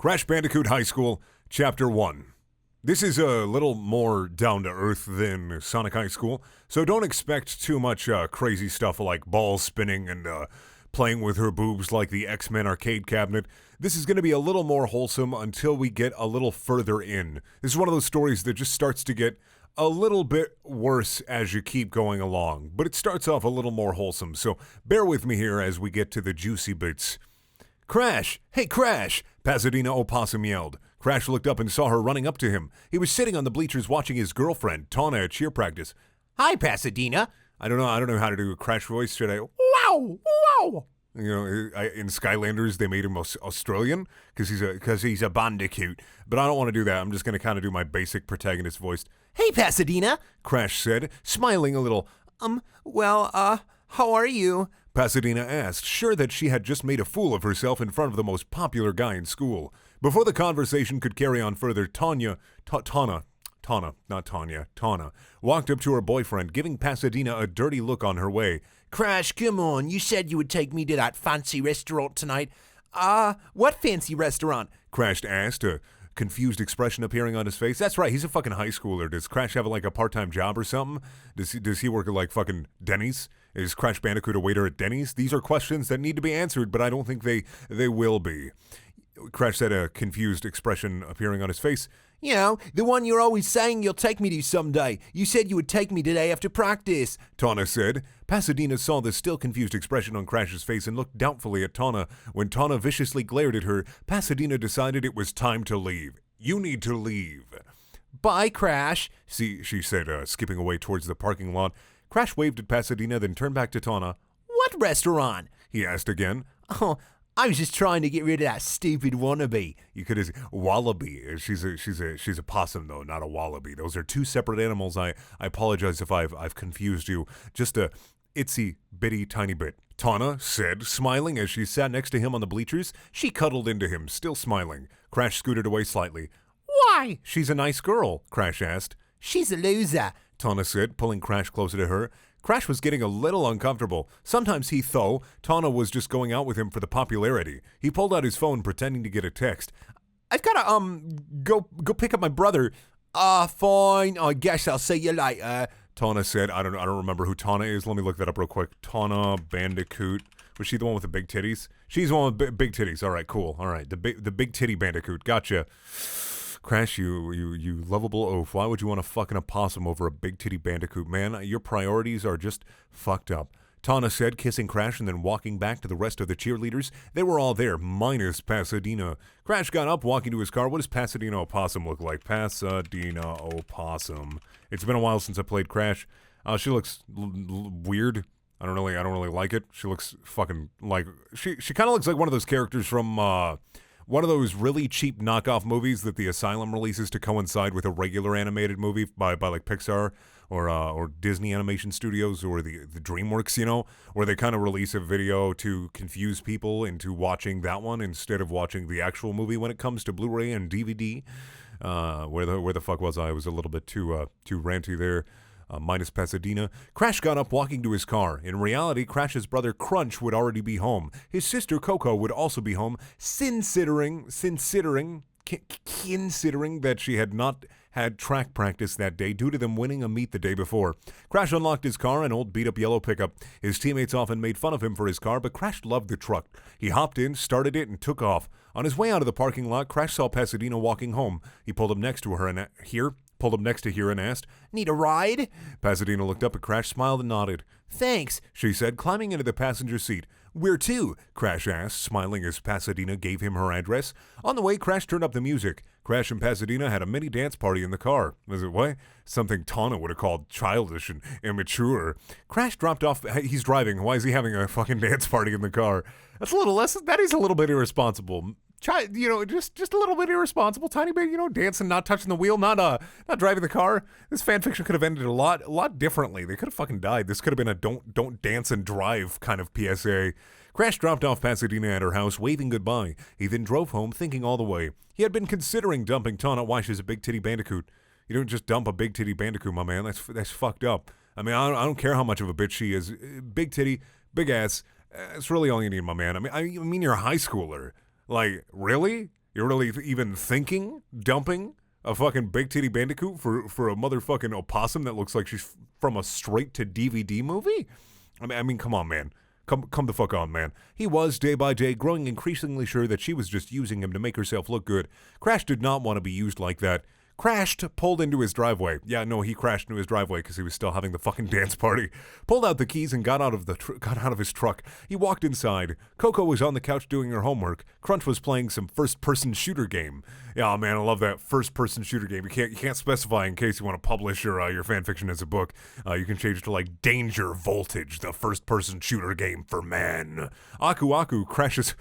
Crash Bandicoot High School, Chapter 1. This is a little more down-to-earth than Sonic High School, so don't expect too much crazy stuff like balls spinning and playing with her boobs like the X-Men arcade cabinet. This is going to be a little more wholesome until we get a little further in. This is one of those stories that just starts to get a little bit worse as you keep going along, but it starts off a little more wholesome, so bear with me here as we get to the juicy bits. Crash! Hey, Crash! Pasadena Opossum yelled. Crash looked up and saw her running up to him. He was sitting on the bleachers watching his girlfriend, Tawna, at cheer practice. Hi, Pasadena! I don't know how to do a Crash voice. Should I? Wow! Wow! You know, in Skylanders, they made him Australian because he's a Bandicoot. But I don't want to do that. I'm just going to kind of do my basic protagonist voice. Hey, Pasadena! Crash said, smiling a little. How are you? Pasadena asked, sure that she had just made a fool of herself in front of the most popular guy in school. Before the conversation could carry on further, Tawna walked up to her boyfriend, giving Pasadena a dirty look on her way. Crash, come on, you said you would take me to that fancy restaurant tonight. What fancy restaurant? Crash asked, a confused expression appearing on his face. That's right, he's a fucking high schooler. Does Crash have like a part-time job or something? Does he work at like fucking Denny's? Is Crash Bandicoot a waiter at Denny's? These are questions that need to be answered, but I don't think they will be. Crash had a confused expression appearing on his face. You know, the one you're always saying you'll take me to someday. You said you would take me today after practice, Tawna said. Pasadena saw the still confused expression on Crash's face and looked doubtfully at Tawna. When Tawna viciously glared at her, Pasadena decided it was time to leave. You need to leave. Bye, Crash, she said, skipping away towards the parking lot. Crash waved at Pasadena, then turned back to Tawna. What restaurant? He asked again. Oh, I was just trying to get rid of that stupid wannabe. You could have wallaby. She's a possum though, not a wallaby. Those are two separate animals. I apologize if I've confused you. Just a itsy bitty tiny bit. Tawna said, smiling as she sat next to him on the bleachers. She cuddled into him, still smiling. Crash scooted away slightly. Why? She's a nice girl, Crash asked. She's a loser, Tawna said, pulling Crash closer to her. Crash was getting a little uncomfortable. Sometimes he thought Tawna was just going out with him for the popularity. He pulled out his phone, pretending to get a text. I've gotta, go pick up my brother. Fine. I guess I'll see you later, Tawna said. I don't remember who Tawna is. Let me look that up real quick. Tawna Bandicoot. Was she the one with the big titties? She's the one with big titties. All right, cool. All right, the big titty Bandicoot. Gotcha. Crash, you lovable oaf. Why would you want to fucking opossum over a big titty Bandicoot, man? Your priorities are just fucked up. Tawna said, kissing Crash and then walking back to the rest of the cheerleaders. They were all there, minus Pasadena. Crash got up, walking to his car. What does Pasadena Opossum look like? Pasadena Opossum. It's been a while since I played Crash. She looks weird. I don't really like it. She looks fucking like she kind of looks like one of those characters from one of those really cheap knockoff movies that the Asylum releases to coincide with a regular animated movie by like Pixar or Disney Animation Studios or the DreamWorks, you know, where they kind of release a video to confuse people into watching that one instead of watching the actual movie when it comes to Blu-ray and DVD. Where the fuck was I? I was a little bit too ranty there. Minus Pasadena. Crash got up walking to his car. In reality, Crash's brother Crunch would already be home. His sister Coco would also be home, considering that she had not had track practice that day due to them winning a meet the day before. Crash unlocked his car, an old beat-up yellow pickup. His teammates often made fun of him for his car, but Crash loved the truck. He hopped in, started it, and took off. On his way out of the parking lot, Crash saw Pasadena walking home. He pulled up next to her and asked, Need a ride? Pasadena looked up at Crash, smiled and nodded. Thanks, she said, climbing into the passenger seat. Where to? Crash asked, smiling as Pasadena gave him her address. On the way, Crash turned up the music. Crash and Pasadena had a mini dance party in the car. Was it what? Something Tawna would have called childish and immature. Crash dropped off. He's driving. Why is he having a fucking dance party in the car? That is a little bit irresponsible. Just a little bit irresponsible, tiny bit, dancing, not touching the wheel, not driving the car. This fan fiction could have ended a lot differently. They could have fucking died. This could have been a don't dance and drive kind of PSA. Crash dropped off Pasadena at her house, waving goodbye. He then drove home, thinking all the way. He had been considering dumping Tawna. Why, she's a big titty Bandicoot. You don't just dump a big titty Bandicoot, my man. That's fucked up. I mean, I don't care how much of a bitch she is. Big titty, big ass. It's really all you need, my man. I mean, you're a high schooler. Like, really? You're really even thinking dumping a fucking big titty Bandicoot for a motherfucking opossum that looks like she's from a straight to DVD movie? I mean, come on, man. Come the fuck on, man. He was, day by day, growing increasingly sure that she was just using him to make herself look good. Crash did not want to be used like that. Crashed, pulled into his driveway. Yeah, no, he crashed into his driveway because he was still having the fucking dance party. Pulled out the keys and got out of his truck. He walked inside. Coco was on the couch doing her homework. Crunch was playing some first-person shooter game. Yeah, man, I love that first-person shooter game. You can't specify in case you want to publish your fan fiction as a book. You can change it to like Danger Voltage, the first-person shooter game for men. Aku crashes.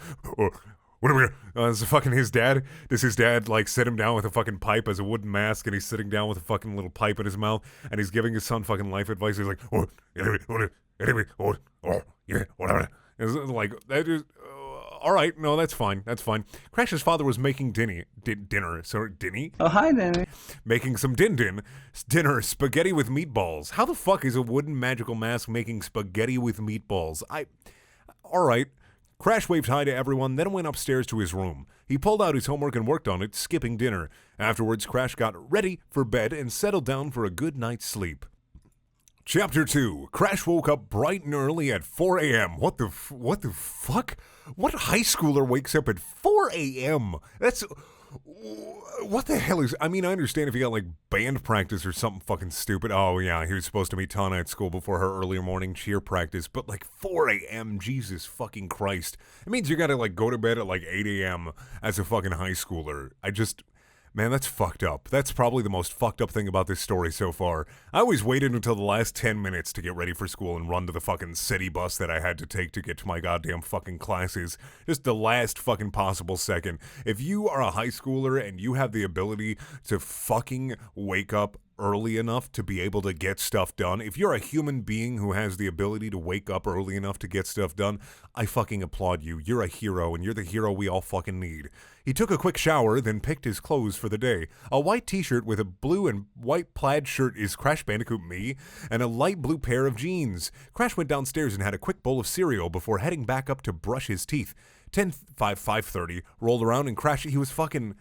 What are we? Is it fucking his dad? Does his dad like sit him down with a fucking pipe as a wooden mask, and he's sitting down with a fucking little pipe in his mouth, and he's giving his son fucking life advice? He's like, whatever. It's like that is. All right, no, that's fine. That's fine. Crash's father was making dinner. Oh, hi, Danny. Making some dinner, spaghetti with meatballs. How the fuck is a wooden magical mask making spaghetti with meatballs? All right. Crash waved hi to everyone, then went upstairs to his room. He pulled out his homework and worked on it, skipping dinner. Afterwards, Crash got ready for bed and settled down for a good night's sleep. Chapter 2. Crash woke up bright and early at 4 a.m. What the fuck? What high schooler wakes up at 4 a.m.? What the hell is... I mean, I understand if you got, like, band practice or something fucking stupid. Oh, yeah, he was supposed to meet Tana at school before her earlier morning cheer practice. But, like, 4 a.m., Jesus fucking Christ. It means you gotta, like, go to bed at, like, 8 a.m. as a fucking high schooler. Man, that's fucked up. That's probably the most fucked up thing about this story so far. I always waited until the last 10 minutes to get ready for school and run to the fucking city bus that I had to take to get to my goddamn fucking classes. Just the last fucking possible second. If you are a high schooler and you have the ability to fucking wake up early enough to be able to get stuff done, if you're a human being who has the ability to wake up early enough to get stuff done, I fucking applaud you. You're a hero, and you're the hero we all fucking need. He took a quick shower, then picked his clothes for the day. A white t-shirt with a blue and white plaid shirt is Crash Bandicoot me, and a light blue pair of jeans. Crash went downstairs and had a quick bowl of cereal before heading back up to brush his teeth. 5:30, rolled around and Crash, he was fucking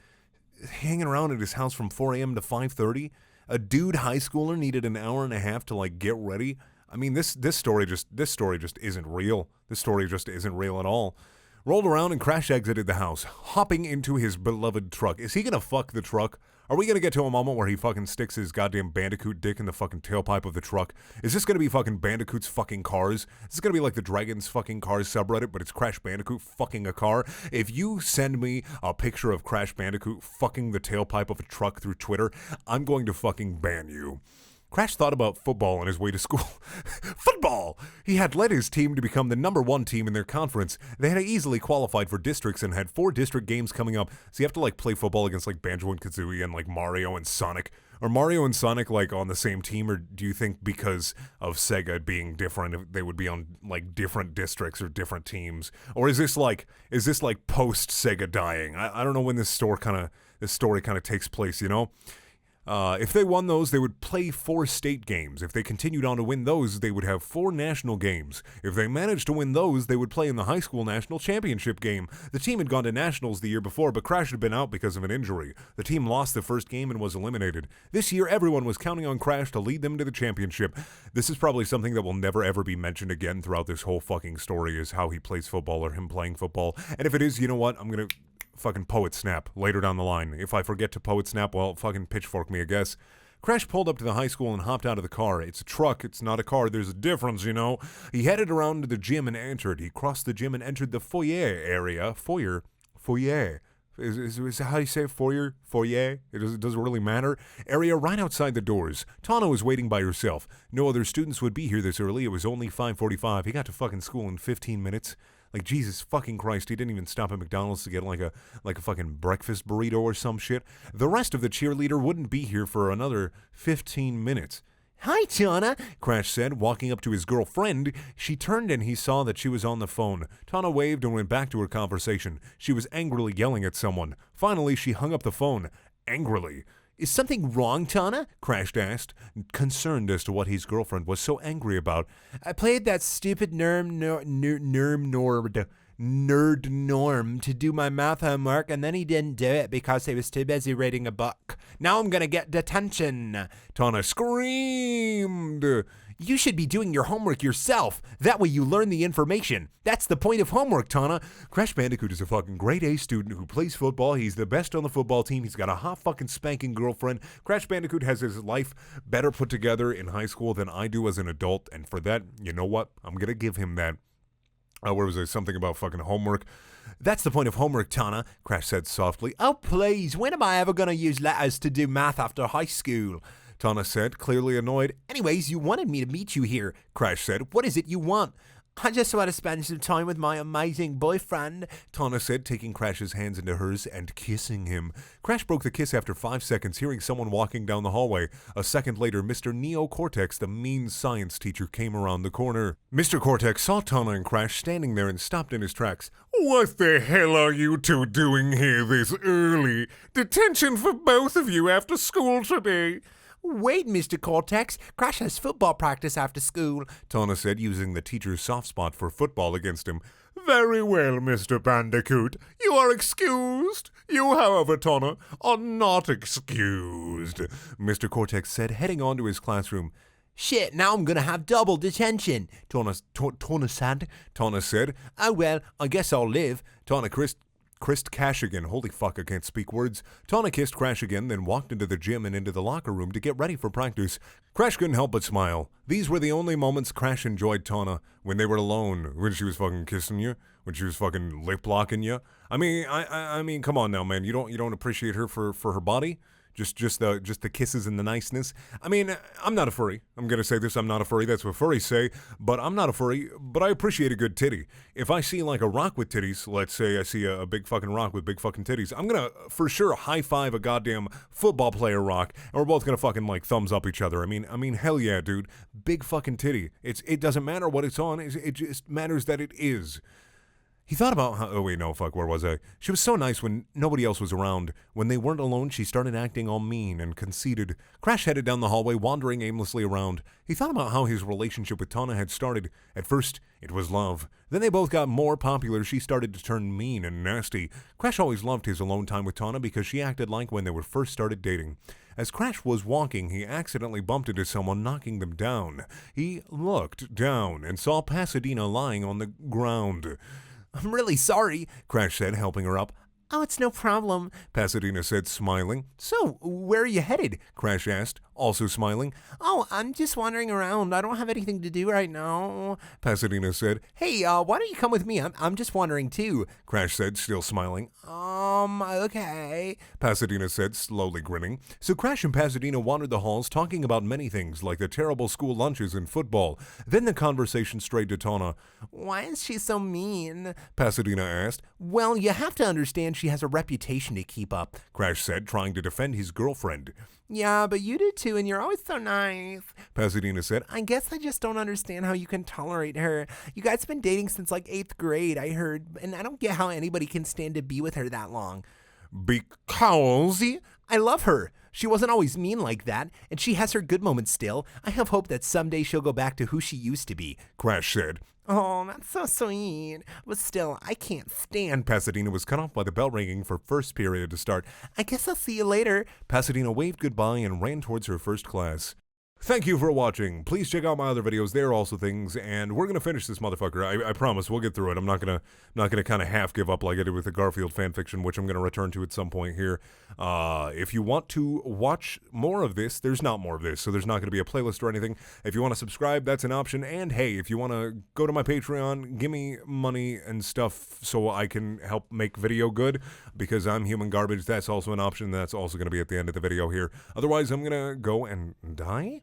hanging around at his house from 4 a.m. to 5:30. A dude high schooler needed an hour and a half to like get ready. I mean, this story just isn't real. This story just isn't real at all. Rolled around and Crash exited the house, hopping into his beloved truck. Is he gonna fuck the truck? Are we gonna get to a moment where he fucking sticks his goddamn Bandicoot dick in the fucking tailpipe of the truck? Is this gonna be fucking Bandicoot's fucking cars? Is this gonna be like the Dragons fucking cars subreddit, but it's Crash Bandicoot fucking a car? If you send me a picture of Crash Bandicoot fucking the tailpipe of a truck through Twitter, I'm going to fucking ban you. Crash thought about football on his way to school. Football! He had led his team to become the number one team in their conference. They had easily qualified for districts and had 4 district games coming up. So you have to like play football against like Banjo and Kazooie and like Mario and Sonic. Are Mario and Sonic like on the same team, or do you think because of Sega being different, they would be on like different districts or different teams? Or is this like post Sega dying? I don't know when this story kind of takes place, you know? If they won those, they would play 4 state games. If they continued on to win those, they would have 4 national games. If they managed to win those, they would play in the high school national championship game. The team had gone to nationals the year before, but Crash had been out because of an injury. The team lost the first game and was eliminated. This year, everyone was counting on Crash to lead them to the championship. This is probably something that will never ever be mentioned again throughout this whole fucking story, is how he plays football or him playing football. And if it is, you know what? I'm gonna fucking poet snap later down the line. If I forget to poet snap, well, fucking pitchfork me, I guess. Crash pulled up to the high school and hopped out of the car. It's a truck, it's not a car, there's a difference, you know. He headed around to the gym and entered. He crossed the gym and entered the foyer area. Foyer? Is how you say it? Foyer? It doesn't really matter. Area right outside the doors. Tana was waiting by herself. No other students would be here this early. It was only 5:45. He got to fucking school in 15 minutes. Like, Jesus fucking Christ, he didn't even stop at McDonald's to get like a fucking breakfast burrito or some shit. The rest of the cheerleader wouldn't be here for another 15 minutes. "Hi, Tana," Crash said, walking up to his girlfriend. She turned and he saw that she was on the phone. Tana waved and went back to her conversation. She was angrily yelling at someone. Finally, she hung up the phone. Angrily. "Is something wrong, Tana?" Crash asked, concerned as to what his girlfriend was so angry about. "I played that stupid Nord nerd Norm to do my math homework, and then he didn't do it because he was too busy reading a book. Now I'm gonna get detention. Tana screamed. You should be doing your homework yourself. That way you learn the information. That's the point of homework, Tana. Crash Bandicoot is a fucking grade A student who plays football. He's the best on the football team. He's got a hot fucking spanking girlfriend. Crash Bandicoot has his life better put together in high school than I do as an adult. And for that, you know what? I'm going to give him that. Where was there? Something about fucking homework. That's the point of homework, Tana, Crash said softly. Oh, please. When am I ever going to use letters to do math after high school? Tana said, clearly annoyed. Anyways, you wanted me to meet you here, Crash said. What is it you want? I just want to spend some time with my amazing boyfriend, Tana said, taking Crash's hands into hers and kissing him. Crash broke the kiss after 5 seconds, hearing someone walking down the hallway. A second later, Mr. Neo Cortex, the mean science teacher, came around the corner. Mr. Cortex saw Tana and Crash standing there and stopped in his tracks. What the hell are you two doing here this early? Detention for both of you after school today. Wait, Mr. Cortex. Crash has football practice after school, Tana said, using the teacher's soft spot for football against him. Very well, Mr. Bandicoot. You are excused. You, however, Tana, are not excused, Mr. Cortex said, heading on to his classroom. Shit, now I'm gonna have double detention, Tana said. Oh well, I guess I'll live. Tana kissed Cash again. Holy fuck, I can't speak words. Tana kissed Crash again, then walked into the gym and into the locker room to get ready for practice. Crash couldn't help but smile. These were the only moments Crash enjoyed Tana, when they were alone, when she was fucking kissing you, when she was fucking lip-locking you. I mean, come on now, man. You don't appreciate her for her body? Just the kisses and the niceness. I mean, I'm not a furry. I'm gonna say this, I'm not a furry. That's what furries say. But I'm not a furry, but I appreciate a good titty. If I see like a rock with titties, let's say I see a big fucking rock with big fucking titties, I'm gonna for sure high five a goddamn football player rock, and we're both gonna fucking like thumbs up each other. I mean, hell yeah, dude. Big fucking titty. It doesn't matter what it's on. It just matters that it is. He thought about how, oh wait, no, fuck, where was I? She was so nice when nobody else was around. When they weren't alone, she started acting all mean and conceited. Crash headed down the hallway, wandering aimlessly around. He thought about how his relationship with Tana had started. At first, it was love. Then they both got more popular. She started to turn mean and nasty. Crash always loved his alone time with Tana because she acted like when they were first started dating. As Crash was walking, he accidentally bumped into someone, knocking them down. He looked down and saw Pasadena lying on the ground. I'm really sorry, Crash said, helping her up. Oh, it's no problem, Pasadena said, smiling. So, where are you headed? Crash asked, also smiling. Oh, I'm just wandering around. I don't have anything to do right now, Pasadena said. Hey, why don't you come with me? I'm just wandering too, Crash said, still smiling. Okay, Pasadena said, slowly grinning. So Crash and Pasadena wandered the halls, talking about many things, like the terrible school lunches and football. Then the conversation strayed to Tana. Why is she so mean? Pasadena asked. Well, you have to understand she has a reputation to keep up, Crash said, trying to defend his girlfriend. Yeah, but you do too, and you're always so nice, Pasadena said. I guess I just don't understand how you can tolerate her. You guys have been dating since like 8th grade, I heard, and I don't get how anybody can stand to be with her that long. Because I love her. She wasn't always mean like that, and she has her good moments still. I have hope that someday she'll go back to who she used to be, Crash said. Oh, that's so sweet. But still, I can't stand. Pasadena was cut off by the bell ringing for first period to start. I guess I'll see you later. Pasadena waved goodbye and ran towards her first class. Thank you for watching. Please check out my other videos. There are also things, and we're gonna finish this motherfucker. I promise we'll get through it. I'm not gonna kind of half give up like I did with the Garfield fanfiction, which I'm gonna return to at some point here. If you want to watch more of this, there's not more of this, so there's not gonna be a playlist or anything. If you want to subscribe, that's an option. And hey, if you want to go to my Patreon, give me money and stuff so I can help make video good, because I'm human garbage. That's also an option. That's also gonna be at the end of the video here. Otherwise, I'm gonna go and die.